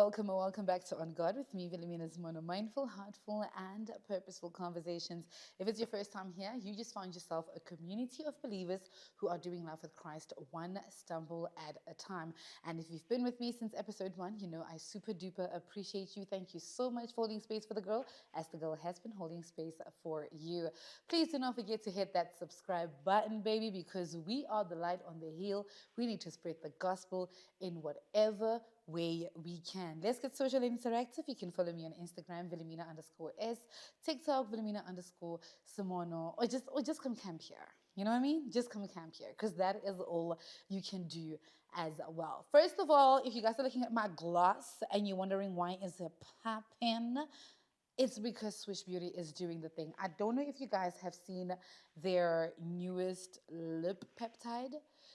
or welcome back to On God with me, Villamina's Mono Mindful, Heartful, and Purposeful Conversations. If it's your first time here, you just found yourself a community of believers who are doing life with Christ one stumble at a time. And if you've been with me since episode 1, you know I super duper appreciate you. Thank you so much for holding space for the girl, as the girl has been holding space for you. Please do not forget to hit that subscribe button, baby, because we are the light on the hill. We need to spread the gospel in whatever way we can. Let's get social and interactive. You can follow me on Instagram, Villamina_S, TikTok, Villamina_Simono, or just come camp here. You know what I mean? Just come camp here, because that is all you can do as well. First of all, if you guys are looking at my gloss and you're wondering why is it popping, it's because Swish Beauty is doing the thing. I don't know if you guys have seen their newest lip peptide.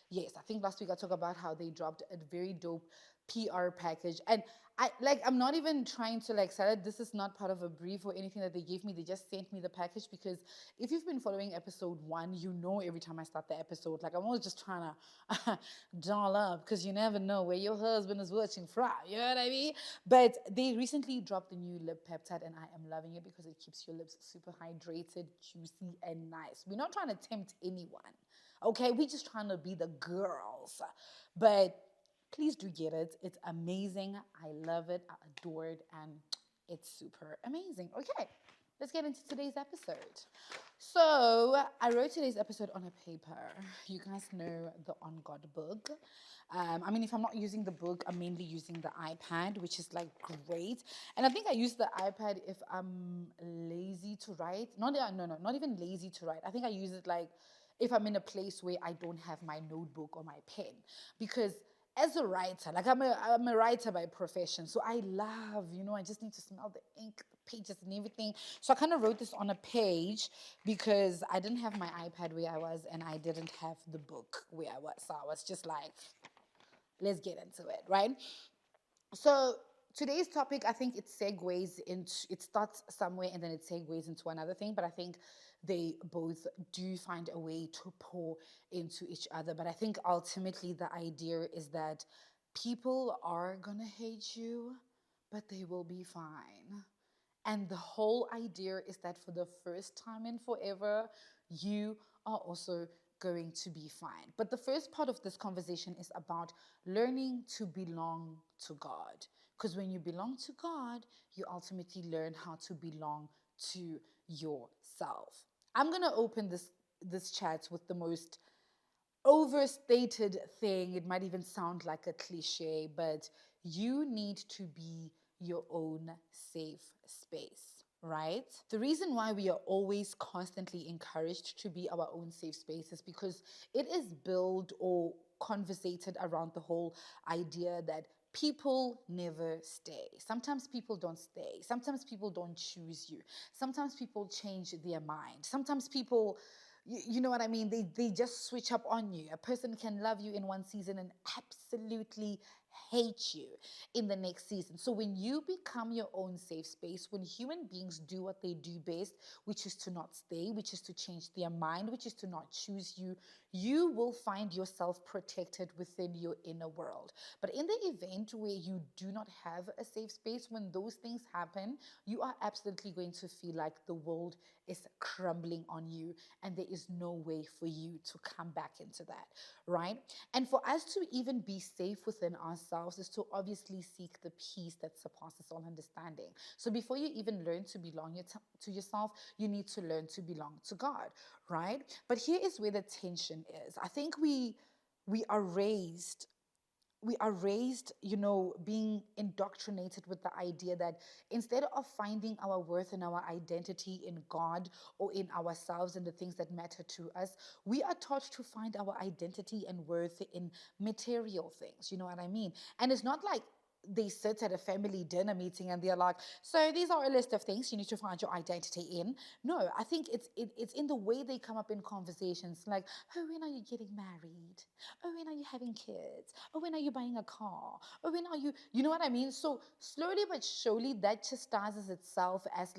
Yes, I think last week I talked about how they dropped a very dope PR package. And I'm not even trying to sell it. This is not part of a brief or anything that they gave me. They just sent me the package because if you've been following episode 1, you know every time I start the episode, I'm always just trying to doll up, because you never know where your husband is watching from. You know what I mean? But they recently dropped the new lip peptide and I am loving it because it keeps your lips super hydrated, juicy, and nice. We're not trying to tempt anyone. Okay, we're just trying to be the girls. But please do get it. It's amazing. I love it. I adore it. And it's super amazing. Okay, let's get into today's episode. So I wrote today's episode on a paper. You guys know the On God book. If I'm not using the book, I'm mainly using the iPad, which is great. And I think I use the iPad if I'm lazy to write. Not even lazy to write. I think I use it if I'm in a place where I don't have my notebook or my pen, because as a writer, I'm a writer by profession, so I love, I just need to smell the ink, the pages and everything. So I kind of wrote this on a page because I didn't have my iPad where I was and I didn't have the book where I was. So I was just let's get into it, right? So today's topic, I think it starts somewhere and then it segues into another thing, but I think they both do find a way to pour into each other. But I think ultimately the idea is that people are gonna hate you, but they will be fine. And the whole idea is that for the first time in forever, you are also going to be fine. But the first part of this conversation is about learning to belong to God. Because when you belong to God, you ultimately learn how to belong to yourself. I'm going to open this chat with the most overstated thing. It might even sound like a cliche, but you need to be your own safe space, right? The reason why we are always constantly encouraged to be our own safe space is because it is built or conversated around the whole idea that people never stay. Sometimes people don't stay. Sometimes people don't choose you. Sometimes people change their mind. Sometimes people, you know what I mean? They just switch up on you. A person can love you in one season and absolutely hate you in the next season. So when you become your own safe space, when human beings do what they do best, which is to not stay, which is to change their mind, which is to not choose you, you will find yourself protected within your inner world. But in the event where you do not have a safe space, when those things happen, you are absolutely going to feel like the world is crumbling on you and there is no way for you to come back into that, right? And for us to even be safe within ourselves is to obviously seek the peace that surpasses all understanding. So before you even learn to belong to yourself, you need to learn to belong to God, right? But here is where the tension is. I think we are raised being indoctrinated with the idea that instead of finding our worth and our identity in God or in ourselves and the things that matter to us, we are taught to find our identity and worth in material things. You know what I mean? And it's not like they sit at a family dinner meeting and they're like, so these are a list of things you need to find your identity in. No, I think it's in the way they come up in conversations, like, oh, when are you getting married? Oh, when are you having kids? Oh, when are you buying a car? Oh, when are you know what I mean? So slowly but surely that chastises itself as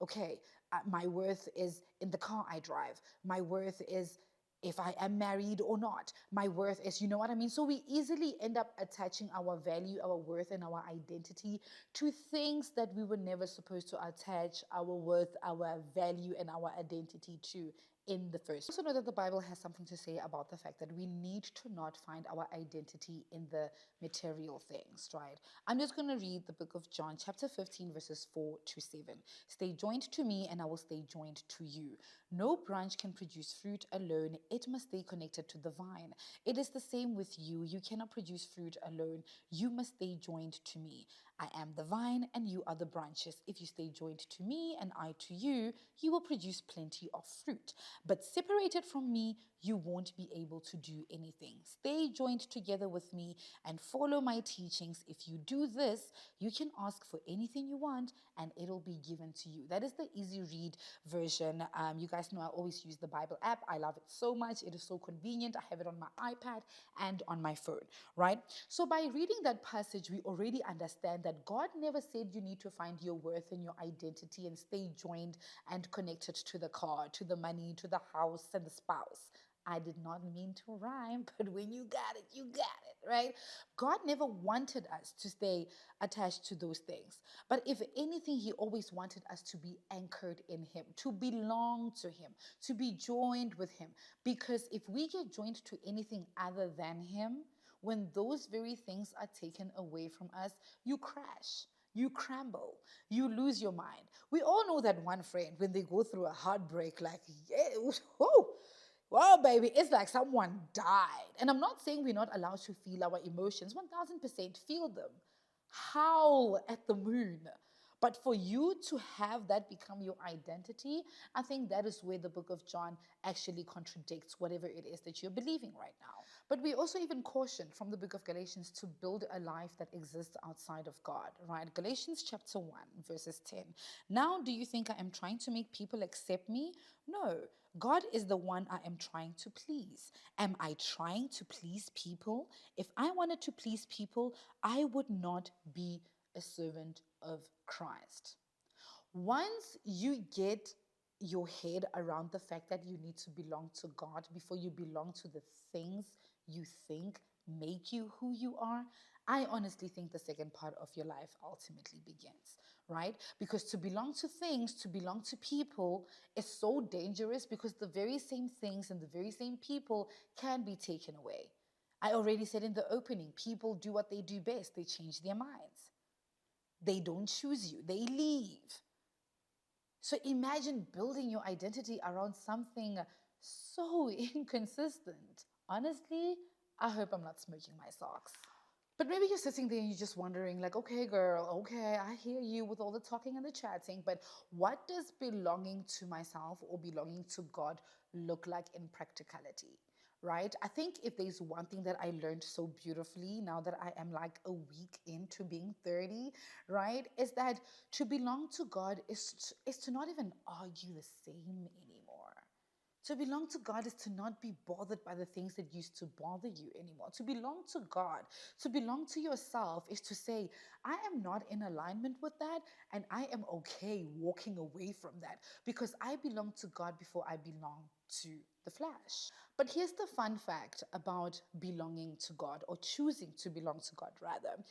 okay, my worth is in the car I drive. My worth is if I am married or not. My worth is, you know what I mean? So we easily end up attaching our value, our worth, and our identity to things that we were never supposed to attach our worth, our value, and our identity to in the first. Also know that the Bible has something to say about the fact that we need to not find our identity in the material things, right? I'm just going to read the book of John, chapter 15, verses 4 to 7. Stay joined to me, and I will stay joined to you. No branch can produce fruit alone, it must stay connected to the vine. It is the same with you. You cannot produce fruit alone. You must stay joined to me. I am the vine, and you are the branches. If you stay joined to me, and I to you, you will produce plenty of fruit. But separated from me, you won't be able to do anything. Stay joined together with me and follow my teachings. If you do this, you can ask for anything you want and it'll be given to you. That is the easy read version. You guys know I always use the Bible app. I love it so much. It is so convenient. I have it on my iPad and on my phone, right? So by reading that passage, we already understand that God never said you need to find your worth and your identity and stay joined and connected to the car, to the money, to the house and the spouse. I did not mean to rhyme, but when you got it, you got it, right? God never wanted us to stay attached to those things. But if anything, He always wanted us to be anchored in Him, to belong to Him, to be joined with Him. Because if we get joined to anything other than Him, when those very things are taken away from us, you crash. You crumble, you lose your mind. We all know that one friend when they go through a heartbreak, like, yeah, whoo, well, baby, it's like someone died. And I'm not saying we're not allowed to feel our emotions. 1000% feel them. Howl at the moon. But for you to have that become your identity, I think that is where the book of John actually contradicts whatever it is that you're believing right now. But we also even cautioned from the book of Galatians to build a life that exists outside of God, right? Galatians chapter 1, verses 10. Now, do you think I am trying to make people accept me? No, God is the one I am trying to please. Am I trying to please people? If I wanted to please people, I would not be a servant of Christ. Once you get your head around the fact that you need to belong to God before you belong to the things you think make you who you are, I honestly think the second part of your life ultimately begins, right? Because to belong to things, to belong to people is so dangerous because the very same things and the very same people can be taken away. I already said in the opening, people do what they do best. They change their minds. They don't choose you. They leave. So imagine building your identity around something so inconsistent. Honestly, I hope I'm not smoking my socks. But maybe you're sitting there and you're just wondering, like, okay, girl, okay, I hear you with all the talking and the chatting, but what does belonging to myself or belonging to God look like in practicality? Right? I think if there's one thing that I learned so beautifully now that I am like a week into being 30, right, is that to belong to God is to not even argue the same anymore. To belong to God is to not be bothered by the things that used to bother you anymore. To belong to God, to belong to yourself is to say, I am not in alignment with that and I am okay walking away from that because I belong to God before I belong to the flesh. But here's the fun fact about belonging to God, or choosing to belong to God rather,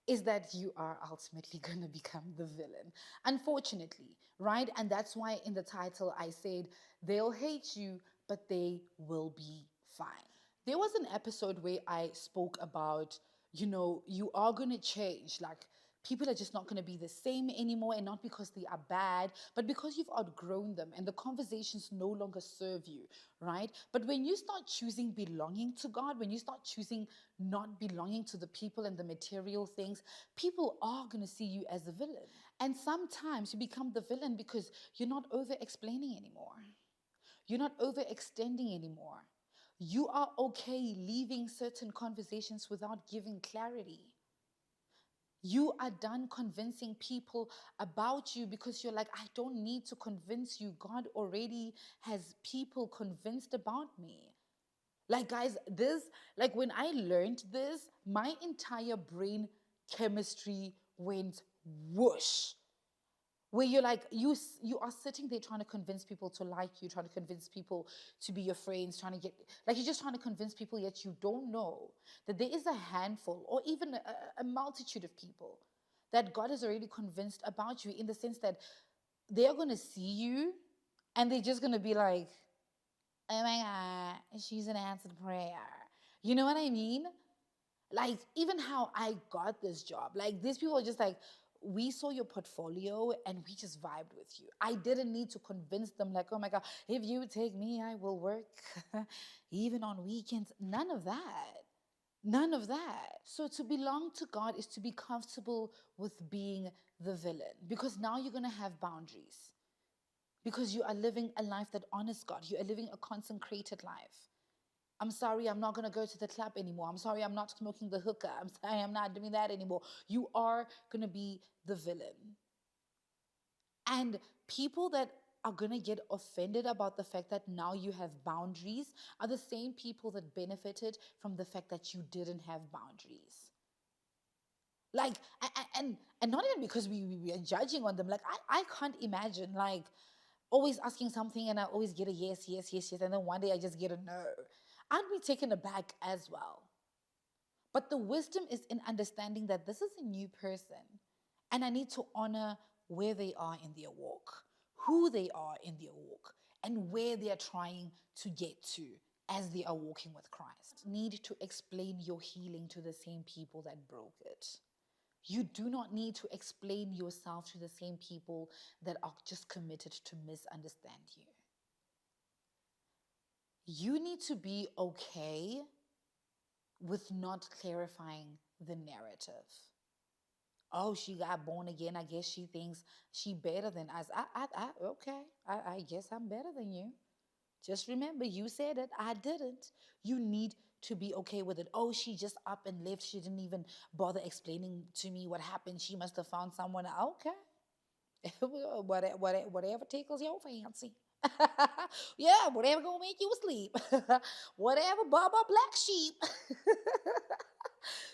is that you are ultimately going to become the villain. Unfortunately, right? And that's why in the title I said, they'll hate you, but they will be fine. There was an episode where I spoke about, you are going to change. Like, people are just not going to be the same anymore, and not because they are bad, but because you've outgrown them and the conversations no longer serve you, right? But when you start choosing belonging to God, when you start choosing not belonging to the people and the material things, people are going to see you as a villain. And sometimes you become the villain because you're not over-explaining anymore. You're not overextending anymore. You are okay leaving certain conversations without giving clarity. You are done convincing people about you because you're like, I don't need to convince you. God already has people convinced about me. Like, guys, when I learned this, my entire brain chemistry went whoosh. where you're like, you are sitting there trying to convince people to like you, trying to convince people to be your friends, trying to get, like, you're just trying to convince people, yet you don't know that there is a handful or even a multitude of people that God has already convinced about you, in the sense that they're going to see you and they're just going to be like, oh my God, she's an answered prayer. You know what I mean? Like, even how I got this job, like, these people are just like, we saw your portfolio and we just vibed with you. I didn't need to convince them, like, oh my God, if you take me, I will work even on weekends. None of that. None of that. So to belong to God is to be comfortable with being the villain, because now you're going to have boundaries, because you are living a life that honors God. You are living a consecrated life. I'm sorry, I'm not going to go to the club anymore. I'm sorry, I'm not smoking the hookah. I'm sorry, I'm not doing that anymore. You are going to be the villain. And people that are going to get offended about the fact that now you have boundaries are the same people that benefited from the fact that you didn't have boundaries. Like, and not even because we are judging on them. Like, I can't imagine, like, always asking something and I always get a yes, yes, yes, yes. And then one day I just get a no. I'd be taken aback as well. But the wisdom is in understanding that this is a new person and I need to honor where they are in their walk, who they are in their walk, and where they are trying to get to as they are walking with Christ. Need to explain your healing to the same people that broke it. You do not need to explain yourself to the same people that are just committed to misunderstand you. You need to be okay with not clarifying the narrative. Oh, she got born again. I guess she thinks she better than us. Okay. I guess I'm better than you. Just remember, you said it. I didn't. You need to be okay with it. Oh, she just up and left. She didn't even bother explaining to me what happened. She must have found someone. Okay. Whatever tickles your fancy. Yeah, whatever gonna make you asleep. Whatever, Baba Black Sheep.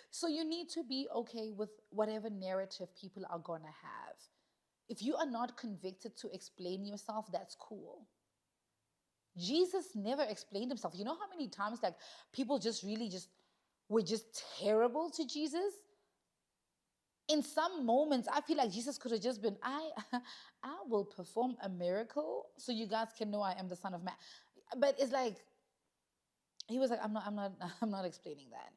So you need to be okay with whatever narrative people are gonna have. If you are not convicted to explain yourself, that's cool. Jesus never explained himself. You know how many times, like, people just really just were just terrible to Jesus? In some moments, I feel like Jesus could have just been, I will perform a miracle so you guys can know I am the Son of Man. But it's like, he was like, I'm not explaining that.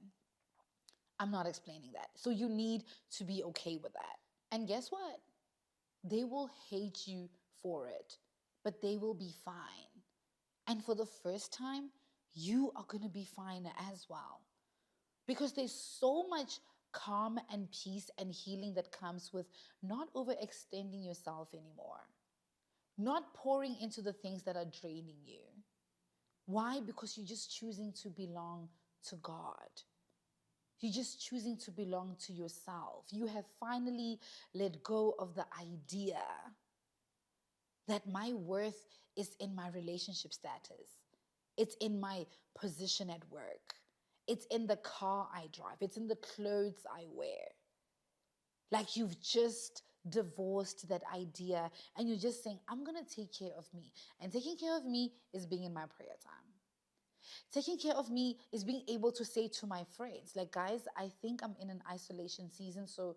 I'm not explaining that. So you need to be okay with that. And guess what? They will hate you for it, but they will be fine. And for the first time, you are going to be fine as well. Because there's so much calm and peace and healing that comes with not overextending yourself anymore, not pouring into the things that are draining you. Why? Because you're just choosing to belong to God. You're just choosing to belong to yourself. You have finally let go of the idea that my worth is in my relationship status. It's in my position at work. It's in the car I drive. It's in the clothes I wear. Like, you've just divorced that idea and you're just saying, I'm going to take care of me. And taking care of me is being in my prayer time. Taking care of me is being able to say to my friends, like, guys, I think I'm in an isolation season, so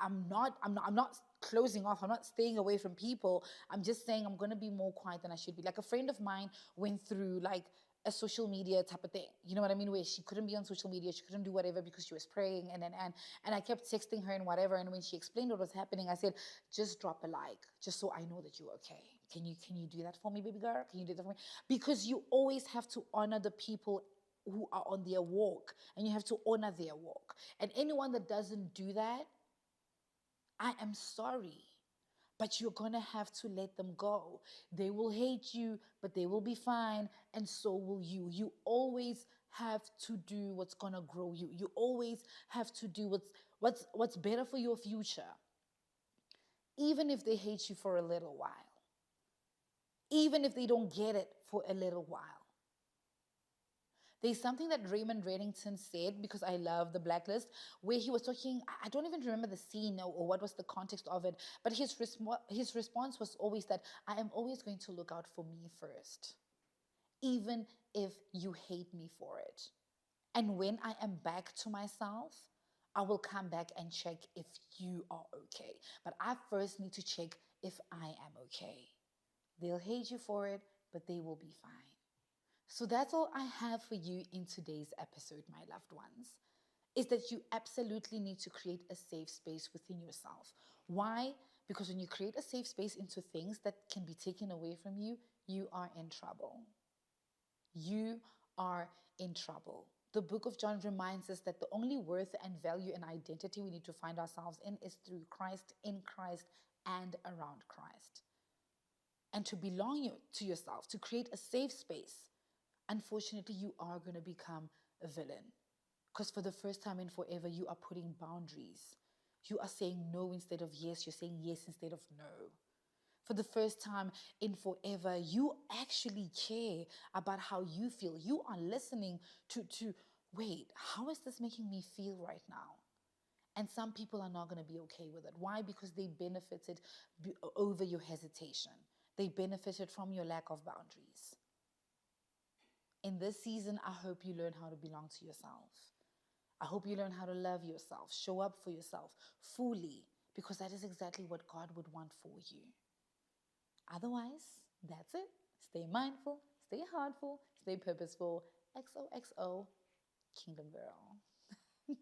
I'm not closing off. I'm not staying away from people. I'm just saying I'm going to be more quiet than I should be. Like, a friend of mine went through, like, a social media type of thing. You know what I mean? Where she couldn't be on social media. She couldn't do whatever because she was praying. And I kept texting her and whatever. And when she explained what was happening, I said, just drop a like, just so I know that you're okay. Can you do that for me, baby girl? Can you do that for me? Because you always have to honor the people who are on their walk. And you have to honor their walk. And anyone that doesn't do that, I am sorry. But you're going to have to let them go. They will hate you, but they will be fine, and so will you. You always have to do what's going to grow you. You always have to do what's better for your future. Even if they hate you for a little while. Even if they don't get it for a little while. There's something that Raymond Reddington said, because I love the Blacklist, where he was talking. I don't even remember the scene or what was the context of it, but his response was always that I am always going to look out for me first, even if you hate me for it. And when I am back to myself, I will come back and check if you are okay. But I first need to check if I am okay. They'll hate you for it, but they will be fine. So that's all I have for you in today's episode, my loved ones, is that you absolutely need to create a safe space within yourself. Why? Because when you create a safe space into things that can be taken away from you, you are in trouble. You are in trouble. The book of John reminds us that the only worth and value and identity we need to find ourselves in is through Christ, in Christ, and around Christ. And to belong to yourself, to create a safe space, unfortunately, you are going to become a villain. Because for the first time in forever, you are putting boundaries. You are saying no instead of yes. You're saying yes instead of no. For the first time in forever, you actually care about how you feel. You are listening to wait, how is this making me feel right now? And some people are not going to be okay with it. Why? Because they benefited over your hesitation. They benefited from your lack of boundaries. In this season, I hope you learn how to belong to yourself. I hope you learn how to love yourself, show up for yourself fully, because that is exactly what God would want for you. Otherwise, that's it. Stay mindful, stay heartful, stay purposeful. XOXO, Kingdom Girl.